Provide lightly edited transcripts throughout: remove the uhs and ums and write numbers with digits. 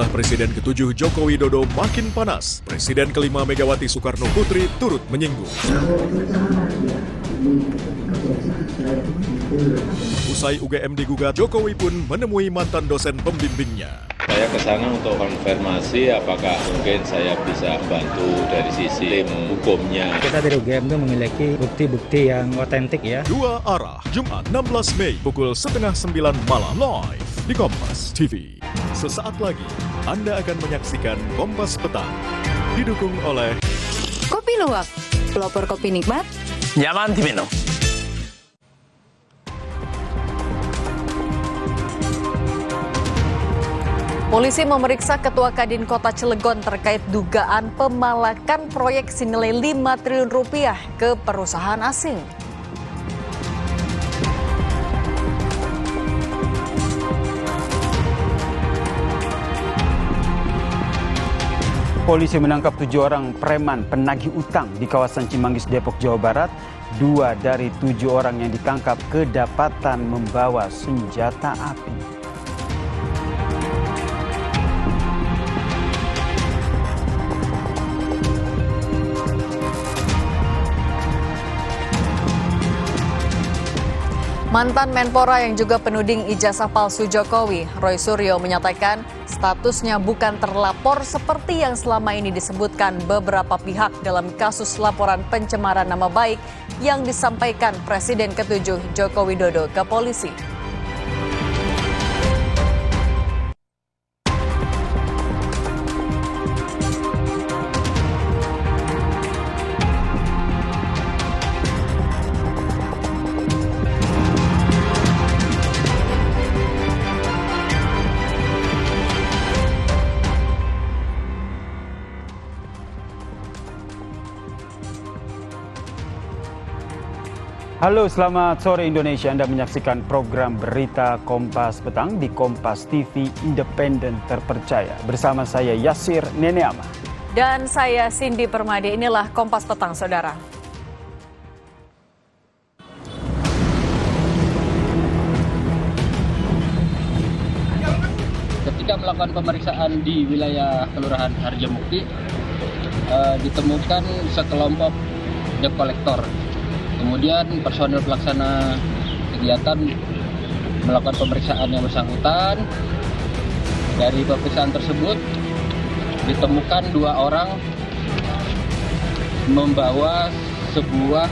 Setelah Presiden ke-7 Joko Widodo makin panas, Presiden ke-5 Megawati Soekarno Putri turut menyinggung. Usai UGM digugat, Jokowi pun menemui mantan dosen pembimbingnya. Saya ke sana untuk konfirmasi apakah mungkin saya bisa bantu dari sisi tim hukumnya. Kita dari UGM itu memiliki bukti-bukti yang otentik ya. Dua Arah, Jumat 16 Mei pukul 8:30 malam live di Kompas TV. Sesaat lagi, Anda akan menyaksikan Kompas Petang. Didukung oleh Kopi Luwak, pelopor kopi nikmat, nyaman diminum. Polisi memeriksa Ketua Kadin Kota Cilegon terkait dugaan pemalakan proyek senilai 5 triliun rupiah ke perusahaan asing. Polisi menangkap 7 orang preman penagih utang di kawasan Cimanggis, Depok, Jawa Barat. 2 dari 7 orang yang ditangkap kedapatan membawa senjata api. Mantan Menpora yang juga penuding ijazah palsu Jokowi, Roy Suryo menyatakan statusnya bukan terlapor seperti yang selama ini disebutkan beberapa pihak dalam kasus laporan pencemaran nama baik yang disampaikan Presiden ke-7 Joko Widodo ke polisi. Halo, selamat sore Indonesia. Anda menyaksikan program Berita Kompas Petang di Kompas TV Independen Terpercaya. Bersama saya Yasir Neneama. Dan saya Cindy Permadi. Inilah Kompas Petang, Saudara. Ketika melakukan pemeriksaan di wilayah Kelurahan Harjamukti, ditemukan sekelompok debt collector. Kemudian personil pelaksana kegiatan melakukan pemeriksaan yang bersangkutan. Dari pemeriksaan tersebut ditemukan 2 orang membawa sebuah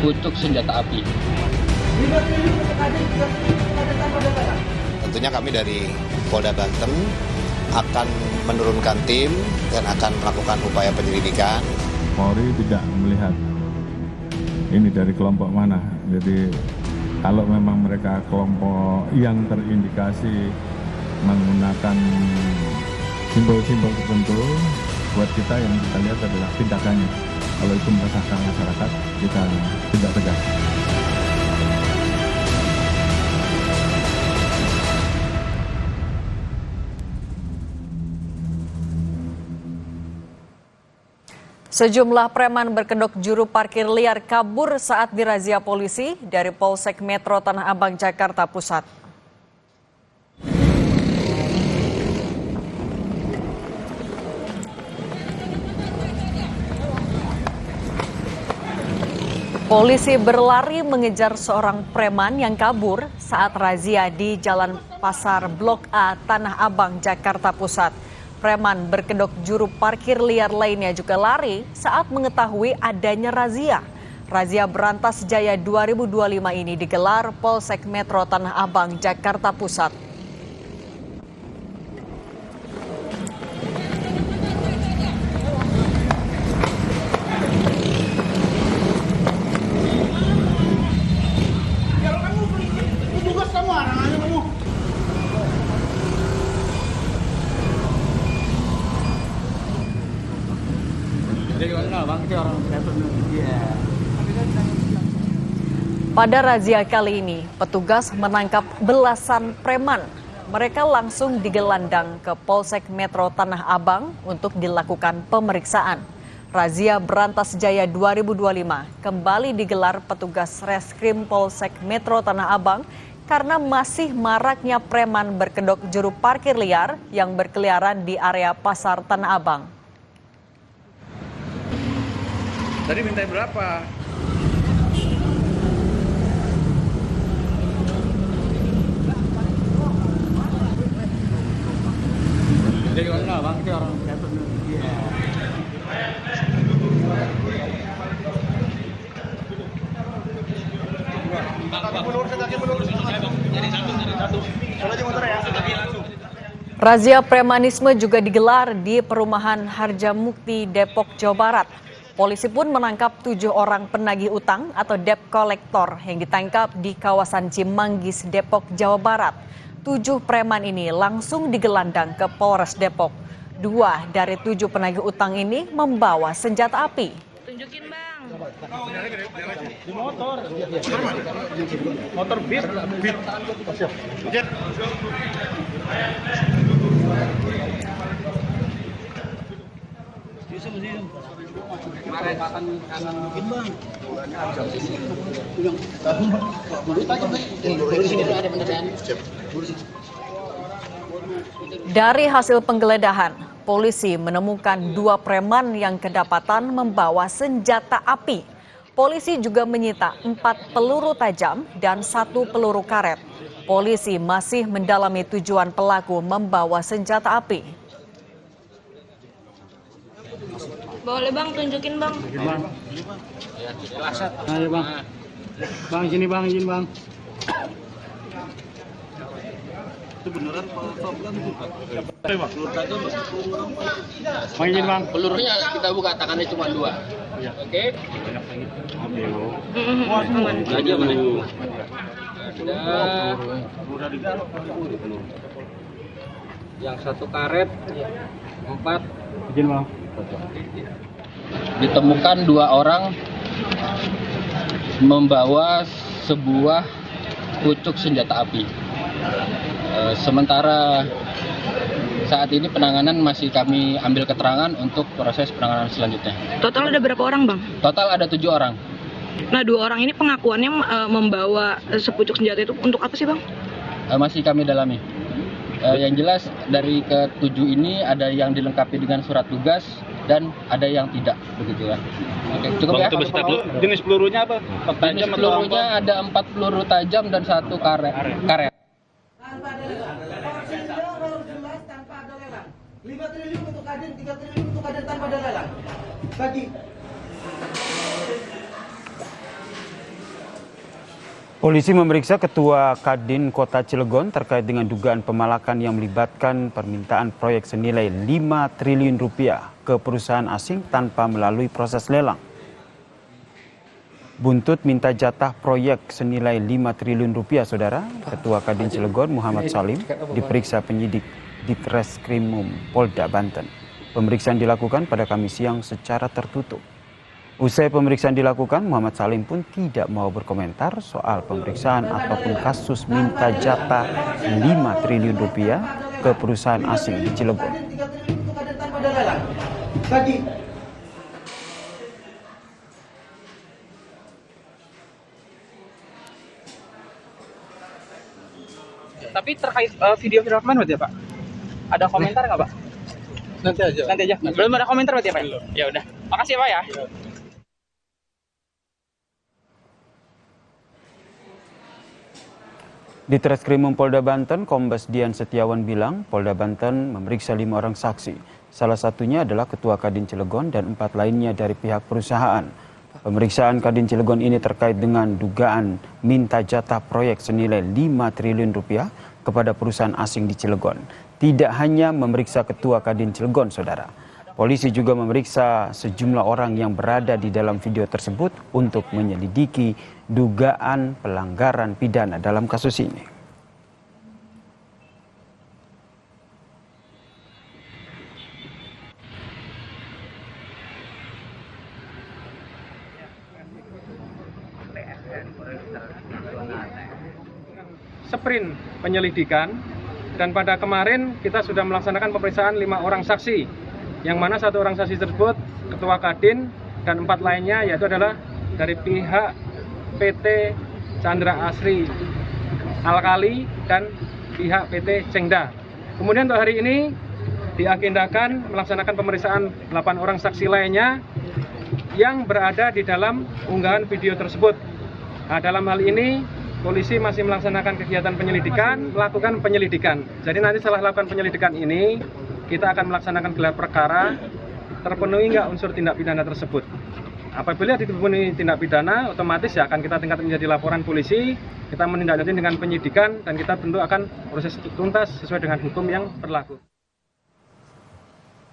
pucuk senjata api. Tentunya kami dari Polda Banten akan menurunkan tim dan akan melakukan upaya penyelidikan. Polri tidak melihat ini dari kelompok mana. Jadi kalau memang mereka kelompok yang terindikasi menggunakan simbol-simbol tertentu, buat kita yang kita lihat adalah tindakannya. Kalau itu meresahkan masyarakat, kita tidak tegas. Sejumlah preman berkedok juru parkir liar kabur saat dirazia polisi dari Polsek Metro Tanah Abang, Jakarta Pusat. Polisi berlari mengejar seorang preman yang kabur saat razia di Jalan Pasar Blok A, Tanah Abang, Jakarta Pusat. Preman berkedok juru parkir liar lainnya juga lari saat mengetahui adanya razia. Razia Berantas Jaya 2025 ini digelar Polsek Metro Tanah Abang, Jakarta Pusat. Pada razia kali ini, petugas menangkap belasan preman. Mereka langsung digelandang ke Polsek Metro Tanah Abang untuk dilakukan pemeriksaan. Razia Berantas Jaya 2025 kembali digelar petugas Reskrim Polsek Metro Tanah Abang karena masih maraknya preman berkedok juru parkir liar yang berkeliaran di area Pasar Tanah Abang. Tadi minta berapa? Dari mana bang? Itu orang Razia premanisme juga digelar di perumahan Harjamukti, Depok, Jawa Barat. Polisi pun menangkap 7 orang penagih utang atau debt collector yang ditangkap di kawasan Cimanggis, Depok, Jawa Barat. 7 preman ini langsung digelandang ke Polres Depok. 2 dari 7 penagih utang ini membawa senjata api. Tunjukin bang. di motor. Motor bis. Dari hasil penggeledahan, polisi menemukan 2 preman yang kedapatan membawa senjata api. Polisi juga menyita 4 peluru tajam dan 1 peluru karet. Polisi masih mendalami tujuan pelaku membawa senjata api. Boleh bang, tunjukin bang. Bang. Ayo bang. Bang sini bang, izin bang. Itu beneran program itu. Bang izin bang. Pelurunya kita buka, tangannya cuma 2. Oke. Aja mana? Yang 1 karet, 4. Izin bang. Ditemukan 2 orang membawa sebuah pucuk senjata api. Sementara saat ini penanganan masih kami ambil keterangan untuk proses penanganan selanjutnya. Total ada berapa orang bang? Total ada 7 orang. Nah 2 orang ini pengakuannya membawa sepucuk senjata itu untuk apa sih bang? Masih kami dalami. Yang jelas dari ke-7 ini ada yang dilengkapi dengan surat tugas dan ada yang tidak, begitu ya. Oke, cukup ya. Jenis pelurunya apa? Jenis pelurunya ada 4 peluru tajam dan 1 karet. Tanpa ada lelang. Harus jelas tanpa ada lelang. 5 triliun untuk Kadin, 3 triliun untuk Kadin tanpa ada lelang. Bagi. Polisi memeriksa Ketua Kadin Kota Cilegon terkait dengan dugaan pemalakan yang melibatkan permintaan proyek senilai 5 triliun rupiah ke perusahaan asing tanpa melalui proses lelang. Buntut minta jatah proyek senilai 5 triliun rupiah, saudara, Ketua Kadin Cilegon Muhammad Salim diperiksa penyidik Ditreskrimum Polda Banten. Pemeriksaan dilakukan pada Kamis siang secara tertutup. Usai pemeriksaan dilakukan, Muhammad Salim pun tidak mau berkomentar soal pemeriksaan ataupun kasus minta jatah 5 triliun rupiah ke perusahaan asing di Cilegon. 3 triliun untuk Kadin tanpa ada lelang. Bagi. Tapi terkait video viral kemarin berarti ya Pak? Ada komentar nggak Pak? Nanti aja. Belum ada komentar berarti ya Pak? Ya udah. Makasih ya Pak ya. Di Treskrimum Polda Banten, Kombes Dian Setiawan bilang Polda Banten memeriksa 5 orang saksi. Salah satunya adalah Ketua Kadin Cilegon dan 4 lainnya dari pihak perusahaan. Pemeriksaan Kadin Cilegon ini terkait dengan dugaan minta jatah proyek senilai 5 triliun rupiah kepada perusahaan asing di Cilegon. Tidak hanya memeriksa Ketua Kadin Cilegon, saudara. Polisi juga memeriksa sejumlah orang yang berada di dalam video tersebut untuk menyelidiki dugaan pelanggaran pidana dalam kasus ini. Sprint penyelidikan dan pada kemarin kita sudah melaksanakan pemeriksaan 5 orang saksi. Yang mana 1 orang saksi tersebut Ketua Kadin dan 4 lainnya yaitu adalah dari pihak PT Chandra Asri Alkali, dan pihak PT Cengda. Kemudian untuk hari ini diagendakan melaksanakan pemeriksaan 8 orang saksi lainnya yang berada di dalam unggahan video tersebut. Nah, dalam hal ini polisi masih melaksanakan kegiatan penyelidikan, melakukan penyelidikan. Jadi nanti setelah lakukan penyelidikan ini, kita akan melaksanakan gelar perkara, terpenuhi nggak unsur tindak pidana tersebut. Apabila dipenuhi tindak pidana, otomatis ya akan kita tingkatkan menjadi laporan polisi, kita menindaklanjuti dengan penyidikan, dan kita tentu akan proses tuntas sesuai dengan hukum yang berlaku.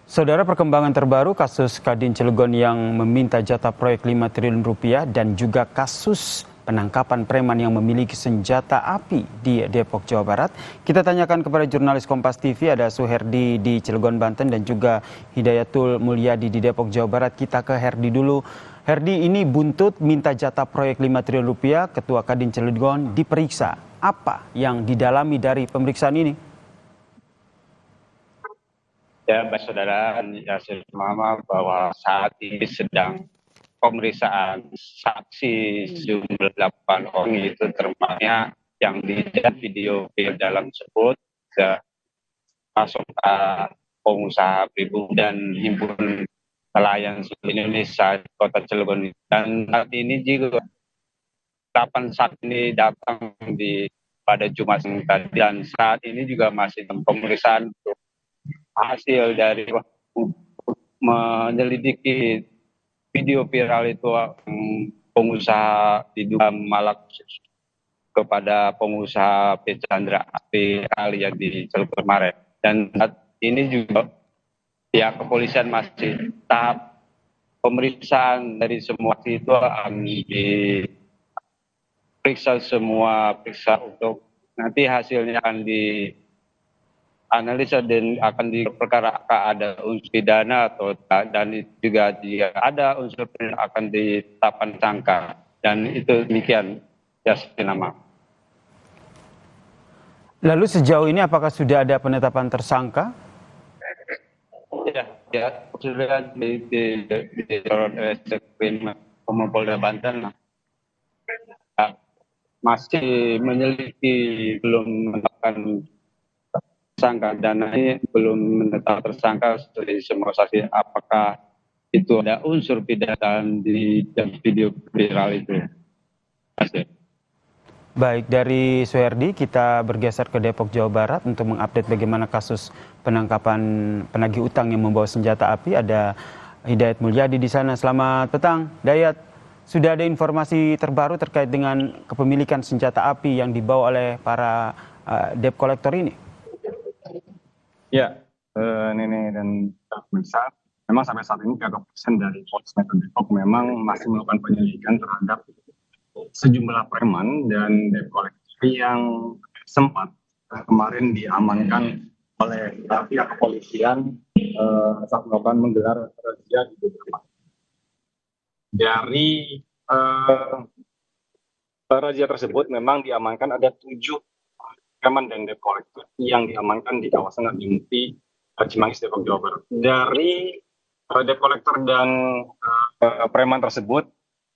Saudara, perkembangan terbaru kasus Kadin Cilegon yang meminta jatah proyek 5 triliun rupiah dan juga kasus penangkapan preman yang memiliki senjata api di Depok, Jawa Barat. Kita tanyakan kepada jurnalis Kompas TV, ada Suherdi di Cilegon, Banten, dan juga Hidayatul Mulyadi di Depok, Jawa Barat. Kita ke Herdi dulu. Herdi, ini buntut minta jatah proyek 5 triliun rupiah, Ketua Kadin Cilegon diperiksa. Apa yang didalami dari pemeriksaan ini? Ya, Mbak Saudara, ya semama bahwa saat ini sedang pemeriksaan saksi sejumlah 8 orang, itu termasuk yang dilihat video dalam tersebut masuk pengusaha pribumi dan himpunan nelayan Indonesia Kota Cilegon. Dan saat ini juga 8 saksi ini datang pada Jumat tadi, dan saat ini juga masih dalam pemeriksaan untuk hasil dari menyelidiki video viral itu pengusaha diduga malak kepada pengusaha PT Chandra Api yang di Cilegon kemarin. Dan saat ini juga pihak kepolisian masih tahap pemeriksaan dari semua itu akan diperiksa semua untuk nanti hasilnya akan analisa dan akan diperkarakan ada unsur pidana atau dan juga jika ada unsur pidana akan ditetapkan tersangka, dan itu demikian ya nama. Lalu sejauh ini apakah sudah ada penetapan tersangka? Ya sudah di Polda Banten masih menyelidiki, belum menetapkan tersangka, dan ini belum menetapkan tersangka dari semua saksi apakah itu ada unsur pidana di video viral itu. Baik, dari Suherdi kita bergeser ke Depok, Jawa Barat untuk mengupdate bagaimana kasus penangkapan penagih utang yang membawa senjata api. Ada Hidayat Mulyadi di sana. Selamat petang, Dayat. Sudah ada informasi terbaru terkait dengan kepemilikan senjata api yang dibawa oleh para debt collector ini? Ya, Nene dan pemirsa, memang sampai saat ini pihak kepolisian dari Polres Metro Depok memang masih melakukan penyelidikan terhadap sejumlah preman dan debt collector yang sempat kemarin diamankan oleh pihak kepolisian saat melakukan menggelar razia di beberapa. Dari razia tersebut memang diamankan ada 7 preman dan debt collector yang diamankan di kawasan Arjuna Cimanggis, Depok, Jawa Barat. Dari debt collector dan preman tersebut,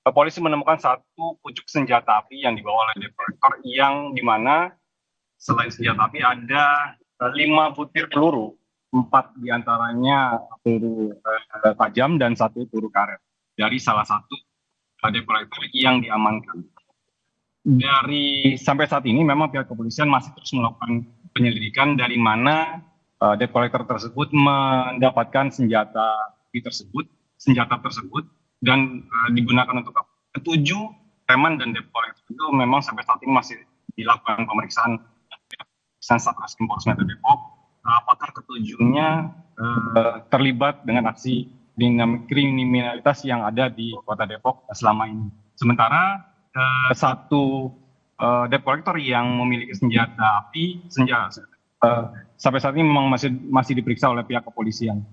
polisi menemukan 1 pucuk senjata api yang dibawa oleh debt collector, yang dimana selain senjata api ada 5 butir peluru, 4 diantaranya peluru tajam dan 1 peluru karet dari salah satu debt collector yang diamankan. Dari sampai saat ini memang pihak kepolisian masih terus melakukan penyelidikan dari mana debt collector tersebut mendapatkan senjata tersebut dan digunakan untuk 7 preman dan debt collector itu memang sampai saat ini masih dilakukan pemeriksaan Satreskrim Polres Metro Depok. Apakah ketujuhnya terlibat dengan aksi kriminalitas yang ada di Kota Depok selama ini. Sementara 1 debt collector yang memiliki senjata api sampai saat ini memang masih diperiksa oleh pihak kepolisian.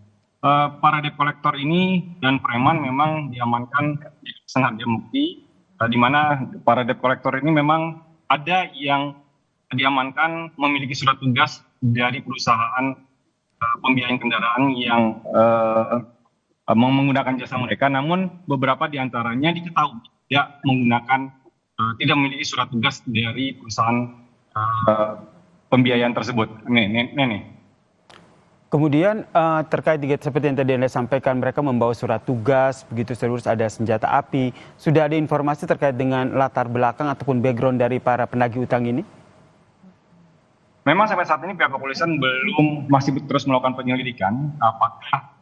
Para debt collector ini dan preman memang diamankan di sengaja bukti, di mana para debt collector ini memang ada yang diamankan memiliki surat tugas dari perusahaan pembiayaan kendaraan yang menggunakan jasa mereka, namun beberapa diantaranya diketahui tidak memiliki surat tugas dari perusahaan pembiayaan tersebut. Nih. Kemudian terkait dengan seperti yang tadi Anda sampaikan, mereka membawa surat tugas, begitu terus ada senjata api. Sudah ada informasi terkait dengan latar belakang ataupun background dari para penagih utang ini? Memang sampai saat ini pihak kepolisian masih terus melakukan penyelidikan apakah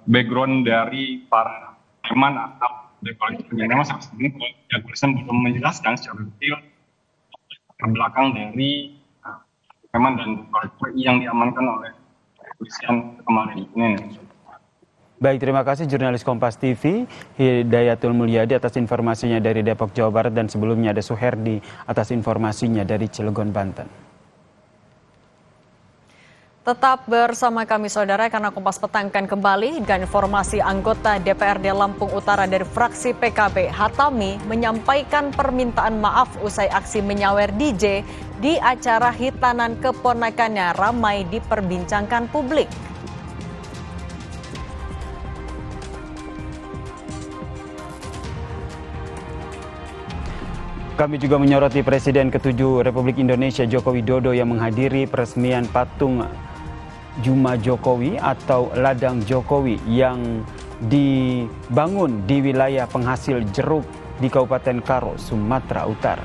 background dari para preman atau debt collector. Memang sampai saat ini pihak kepolisian belum menjelaskan secara detail latar belakang dari preman dan debt collector yang diamankan oleh kepolisian kemarin ini. Baik, terima kasih jurnalis Kompas TV Hidayatul Mulyadi atas informasinya dari Depok, Jawa Barat, dan sebelumnya ada Suherdi atas informasinya dari Cilegon, Banten. Tetap bersama kami saudara karena Kompas Petang akan kembali dengan informasi anggota DPRD Lampung Utara dari fraksi PKB Hatami menyampaikan permintaan maaf usai aksi menyawer DJ di acara hitanan keponakannya ramai diperbincangkan publik. Kami juga menyoroti Presiden ke-7 Republik Indonesia Joko Widodo yang menghadiri peresmian patung Juma Jokowi atau Ladang Jokowi yang dibangun di wilayah penghasil jeruk di Kabupaten Karo, Sumatera Utara.